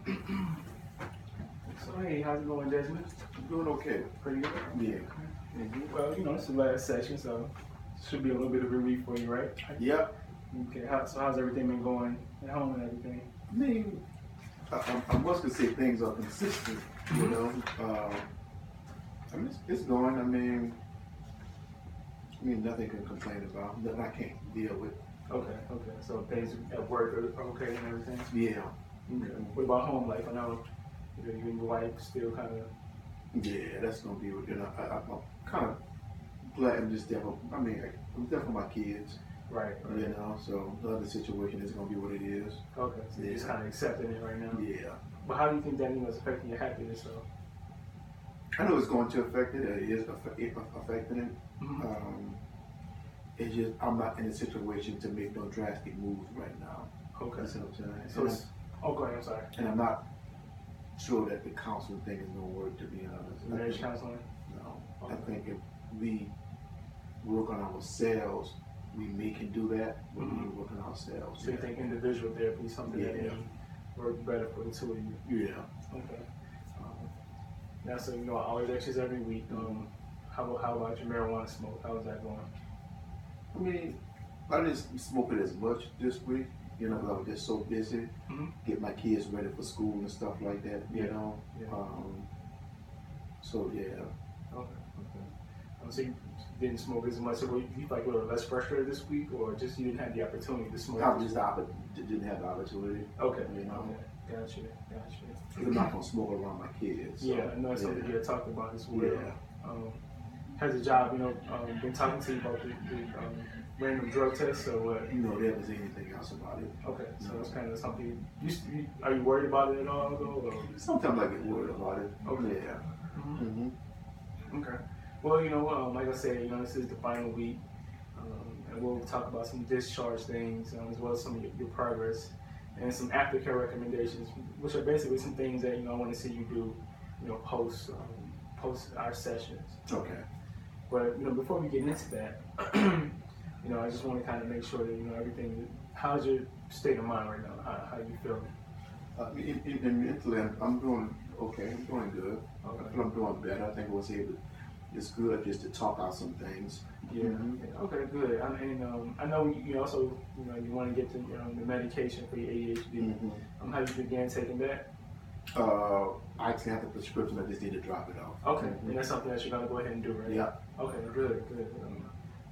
So hey, how's it going, Desmond? Doing okay. Pretty good. Yeah. Well, it's the last session, so should be a little bit of relief for you, right? Yep. Okay. So how's everything been going at home and everything? I mean, I must say things are consistent. You know, I mean, it's going. I mean, nothing can complain about. Nothing I can't deal with. Okay. So things at work are okay and everything. Yeah. Okay. What about home life? I know you and your wife still kind of. Yeah, that's gonna be. I'm kind of glad I'm just there for. I'm there for my kids. Right. You know, so the other situation is gonna be what it is. Okay. So you're just kind of accepting it right now. Yeah. But how do you think that is affecting your happiness, though? I know it's going to affect it. It is affecting it. Mm-hmm. It's just I'm not in a situation to make no drastic moves right now. Okay. That's what I'm saying. So it's. Oh, go ahead. I'm sorry. And I'm not sure that the counseling thing is gonna work. To be honest. Marriage counseling. No. Okay. I think if we work on ourselves, we can do that. But we work on ourselves. So you think individual therapy is something that may work better for the two of you? Yeah. Okay. Now, so all lectures every week. How about your marijuana smoke? How is that going? I mean, I didn't smoke it as much this week, because I was just so busy, get my kids ready for school and stuff like that, you know. Yeah. So yeah. Okay. So you didn't smoke as much. So you like were less frustrated this week, or just you didn't have the opportunity to smoke? I just didn't have the opportunity. Okay. You know. Okay. Gotcha. I'm not gonna smoke around my kids. So, yeah, I know it's something you had talked about as well. Yeah. Has the job, been talking to you about the random drug tests or what? No, there was anything else about it. Okay, so it's kind of something. Are you worried about it at all, though? Or? Sometimes I get worried about it. Okay. Yeah. Okay. Well, like I said, this is the final week, and we'll talk about some discharge things as well as some of your progress and some aftercare recommendations, which are basically some things that I want to see you do, post our sessions. Okay. But before we get into that, I just want to kind of make sure that everything. How's your state of mind right now? How you feeling? Mentally, I'm doing okay. I'm doing good. Okay. I feel I'm doing better. I think I was able. It's good just to talk out some things. Yeah. Okay. Good. I know you also you want to get to the medication for your ADHD. How you began taking that? I actually have the prescription. I just need to drop it off. Okay. And that's something that you're gonna go ahead and do, right? Yeah. Okay. Good.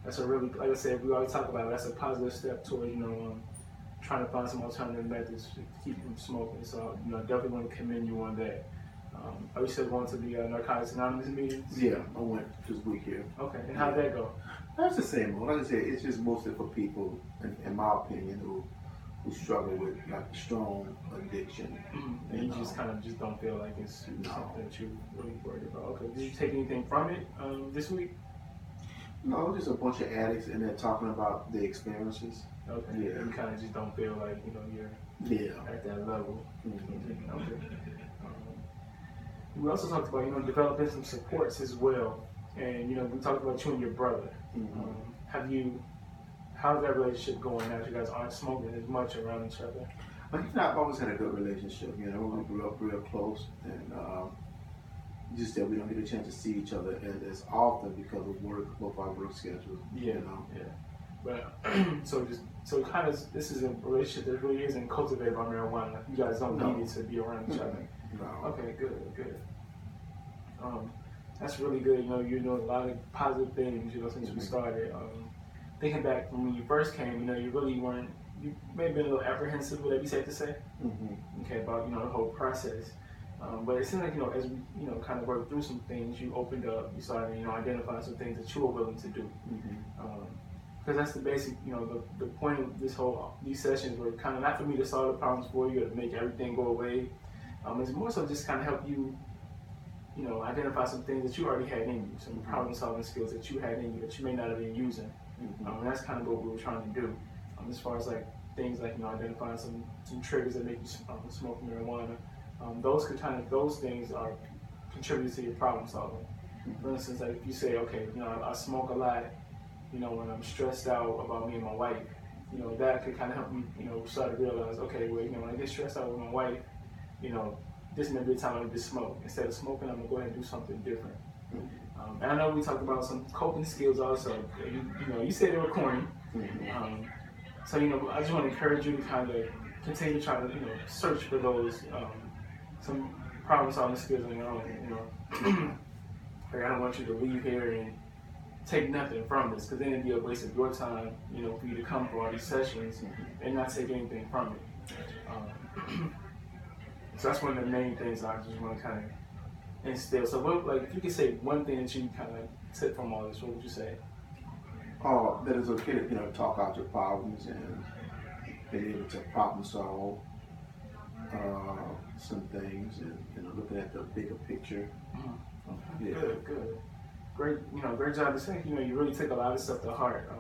That's a really, like I said, we always talk about it, that's a positive step toward trying to find some alternative methods to keep from smoking. So definitely want to commend you on that. Are you still going to the Narcotics Anonymous meetings? Yeah, I went this week here. Okay, and how'd that go? That's the same. Like I said, it's just mostly for people, in my opinion, who struggle with like strong addiction. And you just kind of don't feel like it's something that you're really worried about. Okay, did you take anything from it this week? No, just a bunch of addicts and they're talking about their experiences. Okay. Yeah. You kind of just don't feel like you're at that level. Okay. We also talked about developing some supports as well, and we talked about you and your brother. How's that relationship going now that you guys aren't smoking as much around each other? But I've always had a good relationship. We grew up real close, and just that we don't get a chance to see each other as often because of work, both our work schedules. Yeah. But so kind of this is a relationship that really isn't cultivated by marijuana. You guys don't need it to be around each other. No. Okay, good. That's really good. You're doing a lot of positive things. Since we started. Thinking back from when you first came, you really weren't. You may have been a little apprehensive. Would that be safe to say? Okay, about the whole process. But it seems like as we kind of worked through some things, you opened up. You started identifying some things that you were willing to do. Because that's the basic, the point of these sessions were kind of not for me to solve the problems for you or to make everything go away. It's more so just kind of help you, identify some things that you already had in you, some problem solving skills that you had in you that you may not have been using. And that's kind of what we were trying to do. As far as like things like identifying some triggers that make you smoke marijuana. Those things are contributing to your problem solving. For instance, like if you say, okay, I smoke a lot, when I'm stressed out about me and my wife, that could kind of help me, start to realize, okay, well, when I get stressed out with my wife, you know, this may be a time I need to smoke. Instead of smoking, I'm gonna go ahead and do something different. And I know we talked about some coping skills also. You said they were corny. So, I just want to encourage you to kind of continue to try to, search for those, some problem solving skills on your own, Like, I don't want you to leave here and take nothing from this, because then it'd be a waste of your time, for you to come for all these sessions and not take anything from it. So that's one of the main things I just want to kind of instill. So if you could say one thing that you kind of took from all this, what would you say? That it's okay to, talk out your problems and be able to problem solve some things, and looking at the bigger picture. Okay. Yeah. Good. Great job to say. You really take a lot of stuff to heart.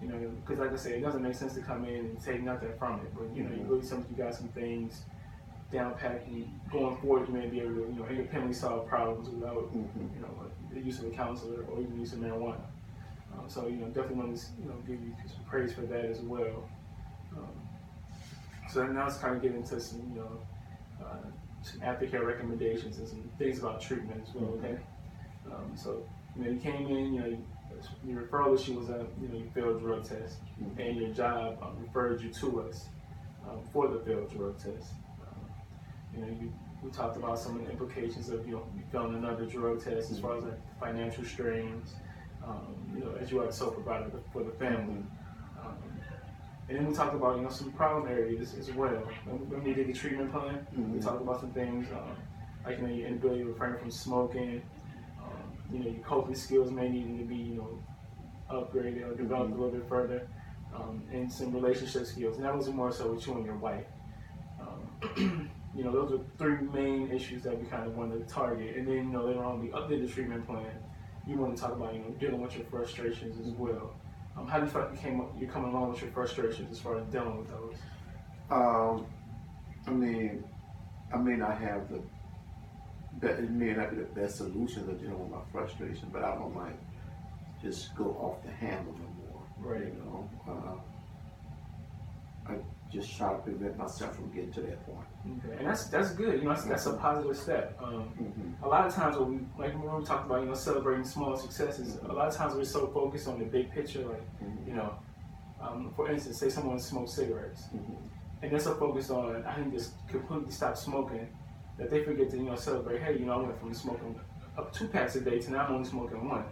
Because like I said, it doesn't make sense to come in and take nothing from it. But you really you got some things down pat. Going forward, you may be able to independently solve problems without the use of a counselor or even use of marijuana. So definitely want to give you some praise for that as well. So now let's kind of get into some some aftercare recommendations and some things about treatment as well. Okay. So you came in, your referral issue was you failed drug test, and your job referred you to us for the failed drug test. We talked about some of the implications of you failing another drug test as far as like financial strains, as you are the sole provider for the family. And then we talked about some problem areas as well. When we did the treatment plan, we talked about some things like your inability to refrain from smoking. Your coping skills may need to be upgraded or developed a little bit further, and some relationship skills. And that was more so with you and your wife. Those are three main issues that we kind of wanted to target. And then later on we updated the treatment plan. You want to talk about dealing with your frustrations as well. How do you feel like you're coming along with your frustrations as far as dealing with those? I may not have it may not be the best solution to dealing with my frustration, but I don't like just go off the handle no more. Right. I just try to prevent myself from getting to that point. Okay, and that's good. That's a positive step. A lot of times when we talked about celebrating small successes, a lot of times we're so focused on the big picture, for instance, say someone smokes cigarettes, and they're so focused on I think just completely stop smoking that they forget to celebrate. Hey, I went from smoking up 2 packs a day to now I'm only smoking 1.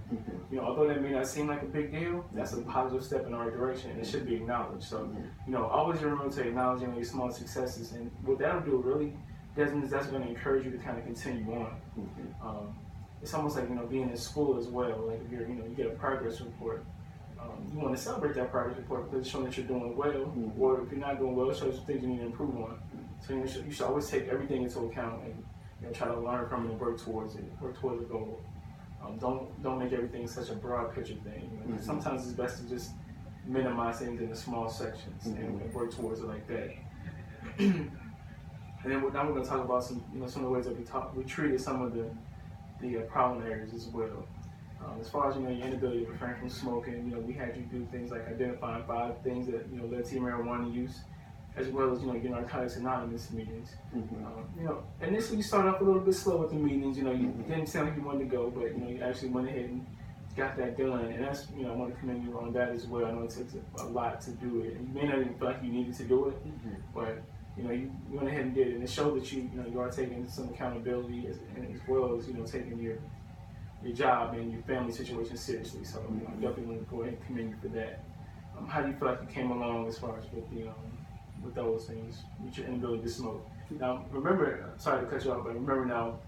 Although that may not seem like a big deal, that's a positive step in the right direction, and it should be acknowledged. So, always remember to acknowledge your small successes, and what that'll do really, that's going to encourage you to kind of continue on. It's almost like being in school as well. Like if you get a progress report, you want to celebrate that progress report because it's showing that you're doing well, or if you're not doing well, it shows things you need to improve on. So you should always take everything into account and try to learn from it and work towards the goal. Don't make everything such a broad picture thing. Sometimes it's best to just minimize things into small sections and work towards it like that. And then now we're going to talk about some of the ways that we treated some of the problem areas as well. As far as your inability to refrain from smoking, we had you do things like identifying 5 things that led to your marijuana use, as well as your Narcotics Anonymous meetings. Initially you started off a little bit slow with the meetings. You didn't sound like you wanted to go, but you actually went ahead and got that done. And that's I want to commend you on that as well. I know it takes a lot to do it, and you may not even feel like you needed to do it, but you went ahead and did it, and it showed that you are taking some accountability as well as taking your job and your family situation seriously. So I definitely want to go ahead and commend you for that. How do you feel like you came along as far as with those things, with your inability to smoke? Now, remember, sorry to cut you off, but remember now,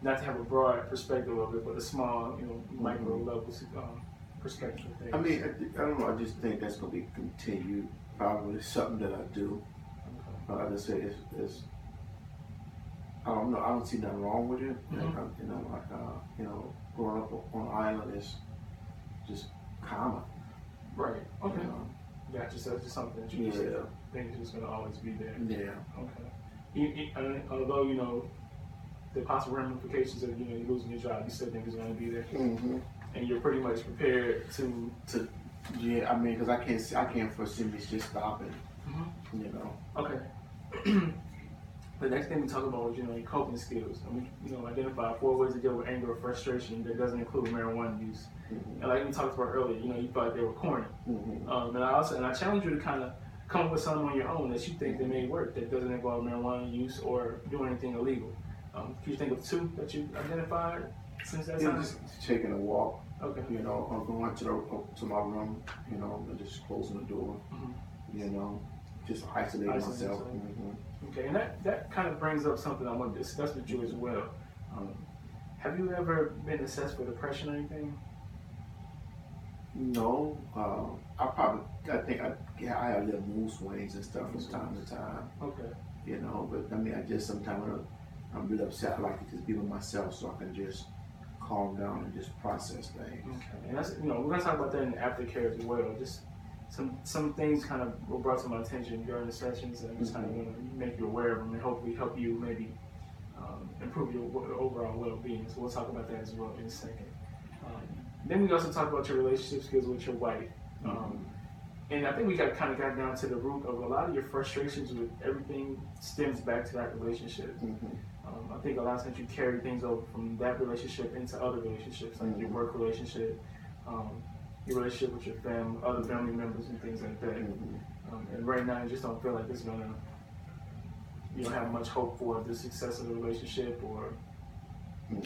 not to have a broad perspective of it, but a small, micro level perspective of things. I don't know. I just think that's going to be continued. Probably something that I do. I just say it's. I don't know. I don't see nothing wrong with it. Growing up on an island is just common. Right. Okay. Gotcha. So it's just something that you just think is just going to always be there. Yeah. Okay. Although the possible ramifications of you losing your job, you still think it's going to be there, and you're pretty much prepared to. Yeah. Because I can't foresee me just stopping. Okay. The next thing we talk about was, your coping skills. And we, identify 4 ways to deal with anger or frustration that doesn't include marijuana use. And like we talked about earlier, you thought they were corny. And I challenge you to kind of come up with something on your own that you think that may work that doesn't involve marijuana use or doing anything illegal. Can you think of 2 that you identified since that time? Just taking a walk. Okay. Or going to my room, and just closing the door. Just isolating myself. Okay, and that kind of brings up something I want to discuss with you as well. Have you ever been assessed for depression or anything? No, I think I have little mood swings and stuff from time to time. Okay. But I just sometimes when I'm really upset, I like to just be with myself so I can just calm down and just process things. Okay, and that's we're gonna talk about that in the aftercare as well. Just some things kind of were brought to my attention during the sessions, and I just kind of want to make you aware of them and hopefully help you maybe improve your overall well-being. So we'll talk about that as well in a second. Then we also talk about your relationship skills with your wife. And I think we got down to the root of a lot of your frustrations with everything stems back to that relationship. I think a lot of times you carry things over from that relationship into other relationships, like your work relationship, your relationship with your family, other family members, and things like that. And right now, you just don't feel like it's you don't have much hope for the success of the relationship, or. No,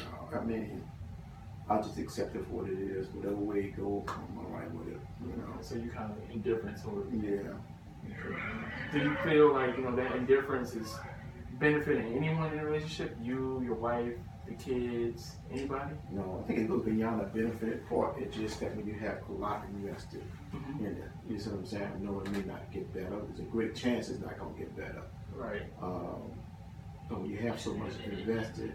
I'll just accept it for what it is. Whatever way it goes, I'm all right with it. So you kind of indifferent toward it. Yeah. Do you feel like that indifference is benefiting anyone in the relationship? You, your wife, the kids, anybody? No, I think it goes beyond the benefit part. It's just that when you have a lot invested in it, you see what I'm saying? I know it may not get better. There's a great chance it's not going to get better. Right. But when you have so much invested,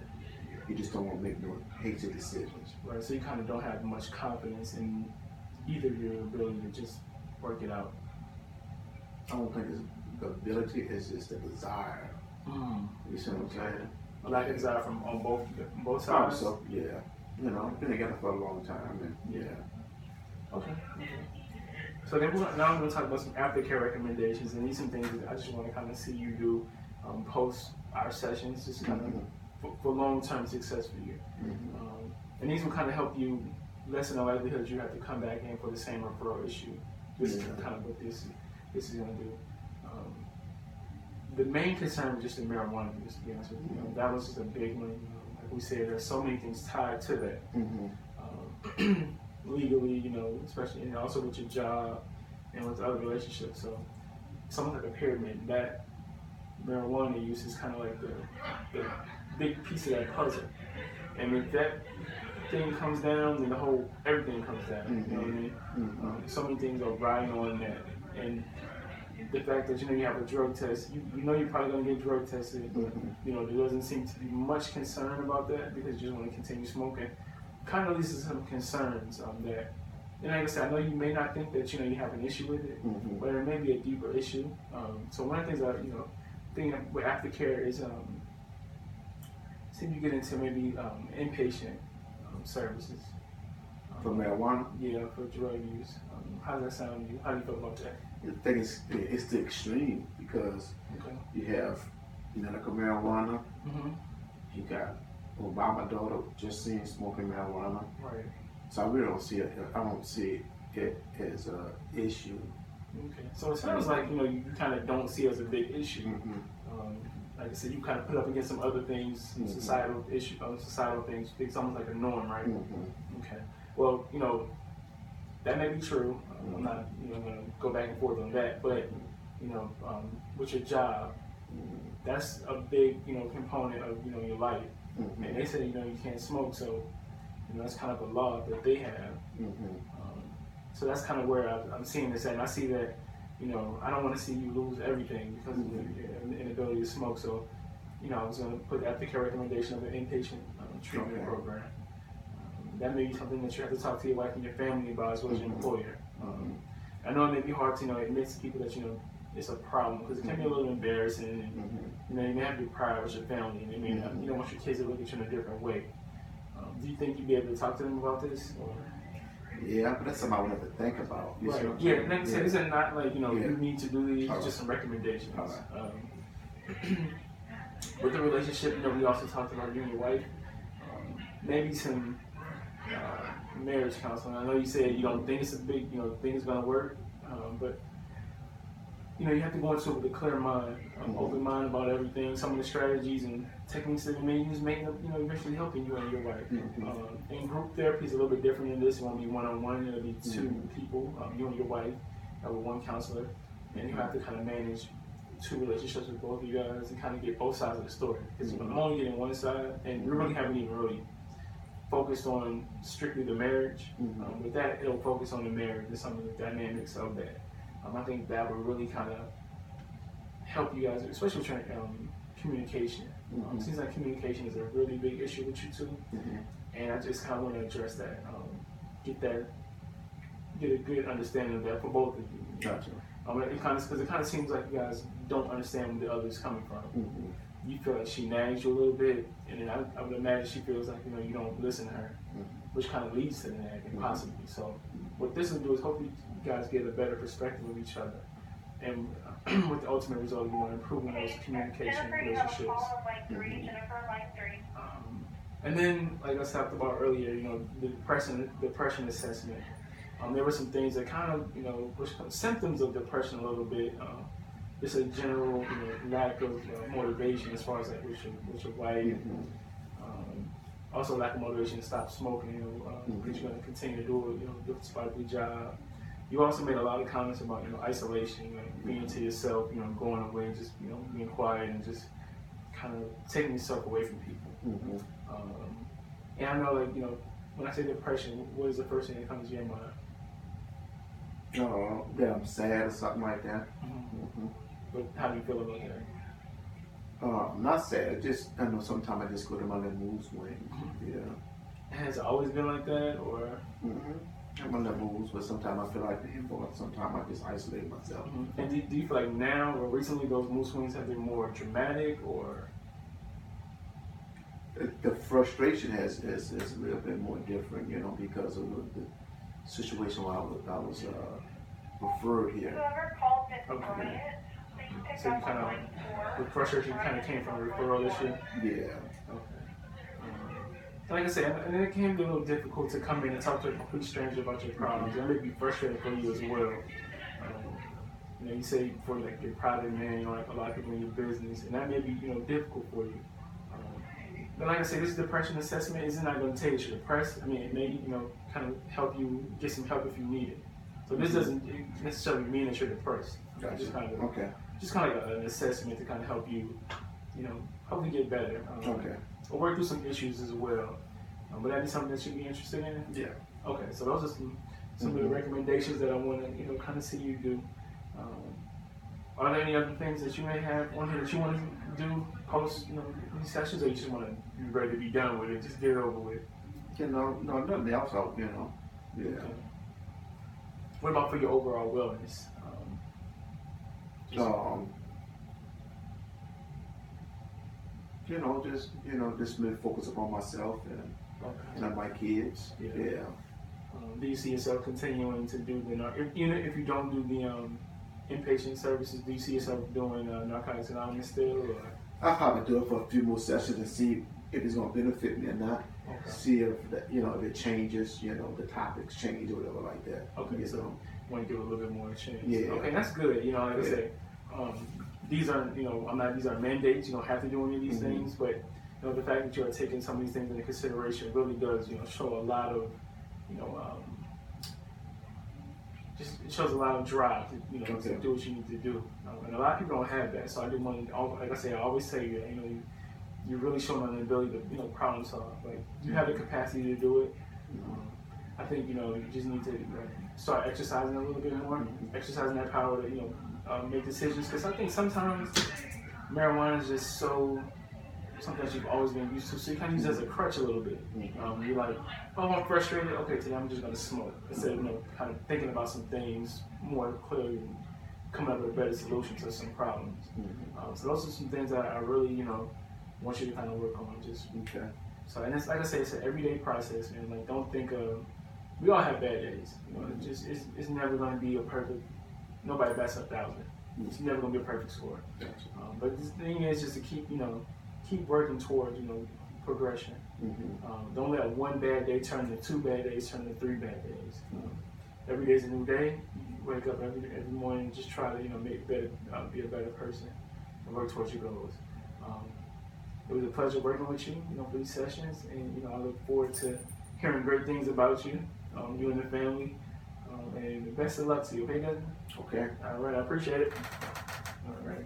you just don't want to make no hasty decisions. Right, so you kind of don't have much confidence in either your ability to just work it out. I don't think it's the ability, it's just the desire. You see what I'm saying? A lack of desire from on both sides? So, yeah. I've been together for a long time, and yeah. Okay. So then now I'm going to talk about some aftercare recommendations, and these are some things that I just want to kind of see you do post our sessions, just kind of for long-term success for you. And these will kind of help you lessen the likelihood you have to come back in for the same referral issue. This is kind of what this is going to do. The main concern was just the marijuana use, to be honest with you. That was just a big one. Like we said, there's so many things tied to that. Legally, especially, and also with your job and with other relationships. So something like a pyramid, that marijuana use is kind of like the big piece of that puzzle. And if that thing comes down, then everything comes down. You know what I mean? So many things are riding on that. And the fact that you have a drug test, you know you're probably going to get drug tested, but there doesn't seem to be much concern about that because you just want to continue smoking. Kind of leads to some concerns that, and like I said, I know you may not think that you have an issue with it, but it may be a deeper issue. So one of the things I thinking with aftercare is see if you get into maybe inpatient services. For marijuana? Yeah, for drug use. How does that sound to you? How do you feel about that? I think it's the extreme because you have, like a marijuana. You got Obama daughter just seen smoking marijuana. Right. So I really don't see it. I don't see it as an issue. Okay. So it sounds like you kind of don't see it as a big issue. Like I said, you kind of put up against some other things, some societal issue, societal things. It's almost like a norm, right? Okay. Well, that may be true. I'm not, going to go back and forth on that. But, with your job, that's a big, component of, your life. And they say, you can't smoke, so, that's kind of a law that they have. So that's kind of where I'm seeing this at. And I see that, I don't want to see you lose everything because of your inability to smoke. So, I was going to put the aftercare recommendation of an inpatient treatment program. That may be something that you have to talk to your wife and your family about as well as your employer. I know it may be hard to admit to people that it's a problem because it can be a little embarrassing, and you may have to be proud with your family, and you don't want your kids to look at you in a different way. Do you think you'd be able to talk to them about this? Or? Yeah, but that's something I would have to think about. Right. Yeah, like I said, these are not like you need to do these. It's just some recommendations. with the relationship, you know, we also talked about you and your wife. Maybe some marriage counseling. I know you said you don't think it's a big, you know, thing is gonna work, but you know, you have to go into it with a clear mind, open mind about everything. Some of the strategies and techniques that you may use may, you know, eventually helping you and your wife. And group therapy is a little bit different than this. It won't be one-on-one. It'll be two people, you and your wife, with one counselor, and you have to kind of manage two relationships with both of you guys and kind of get both sides of the story. Because I'm only getting one side, and we really haven't even really focused on strictly the marriage. With that, it'll focus on the marriage and some of the dynamics of that. I think that would really kind of help you guys, especially with communication. It seems like communication is a really big issue with you two, and I just kind of want to address that, get a good understanding of that for both of you. Gotcha. Because it kind of seems like you guys don't understand where the other's coming from. You feel like she nags you a little bit, and then I would imagine she feels like, you know, you don't listen to her, which kind of leads to the nagging, possibly. So what this will do is hopefully you guys get a better perspective of each other, and with the ultimate result, you know, improving those communication relationships. And then, like I talked about earlier, you know, the depression assessment. There were some things that kind of, you know, were symptoms of depression a little bit. Just a general, you know, lack of motivation as far as like with your wife. Also lack of motivation to stop smoking, you know, because you're going to continue to do it, you know, despite your job. You also made a lot of comments about, you know, isolation, like being to yourself, you know, going away and just, you know, being quiet and just kind of taking yourself away from people. And I know, like, you know, when I say depression, what is the first thing that comes to your mind? That I'm sad or something like that. But how do you feel about that? I'm not sad. I know sometimes I just go to my little mood swing. Has it always been like that, or? I'm on the moves, but sometimes I feel like being bored. Sometimes I just isolate myself. And do you feel like now or recently those mood swings have been more dramatic, or? The frustration is a little bit more different, you know, because of the situation where I was referred here. Okay. So you kind of, the frustration kind of came from the referral issue? Yeah. Okay. Like I said, and it can be a little difficult to come in and talk to a complete stranger about your problems. It may be frustrating for you as well. You know, you say for like your private man, you know, like a lot of people in your business, and that may be, you know, difficult for you. But like I said, this depression assessment isn't not going to tell you you're depressed. I mean, it may, you know, kind of help you get some help if you need it. So this doesn't necessarily mean that you're depressed. Gotcha. Just kind of, okay. Just kind of like an assessment to kind of help you, you know, hopefully get better. Okay. Or work through some issues as well. Would that be something that you'd be interested in? Yeah. Okay, so those are some of the recommendations that I want to, you know, kind of see you do. Are there any other things that you may have on here that you want to do post, you know, these sessions, or you just want to be ready to be done with it, just get it over with? You know, no, nothing else, you know. Yeah. Okay. What about for your overall wellness? You know, just really focus upon myself and my kids. Yeah. Do you see yourself continuing to do even if you don't do the inpatient services, do you see yourself doing Narcotics Anonymous still? Or? I'll probably do it for a few more sessions and see if it's going to benefit me or not. Okay. See if if it changes, you know, the topics change or whatever like that. Okay, so you want to give it a little bit more chance. Yeah. Okay, that's good. You know, like I said, these aren't, you know, these are mandates. You don't have to do any of these things, but you know, the fact that you are taking some of these things into consideration really does, you know, show a lot of, you know, it shows a lot of drive to, you know, to do what you need to do. And a lot of people don't have that. So I do want to, like I say, I always tell you that, you know, you're really showing an ability to, you know, problem solve. Like, you have the capacity to do it. I think, you know, you just need to start exercising a little bit more, exercising that power to, you know, make decisions. Because I think sometimes marijuana is just so something that you've always been used to. So you kind of use it as a crutch a little bit. You're like, oh, I'm frustrated. Okay, today I'm just going to smoke. Instead of, you know, kind of thinking about some things more clearly and coming up with a better solution to some problems. So those are some things that I really, you know, want you to kind of work on. Just okay. So, and it's like I say, it's an everyday process, man. Like, don't think of, we all have bad days. You know, it's never going to be a perfect, nobody bats 1,000. It's never going to be a perfect score. Gotcha. But the thing is just to keep, you know, keep working towards, progression. Don't let one bad day turn to 2 bad days, turn to 3 bad days. Every day is a new day. You wake up every morning and just try to, make better, be a better person and work towards your goals. It was a pleasure working with you, for these sessions, and I look forward to hearing great things about you, you and the family, and best of luck to you. Okay, Desmond? Okay. All right, I appreciate it. All right.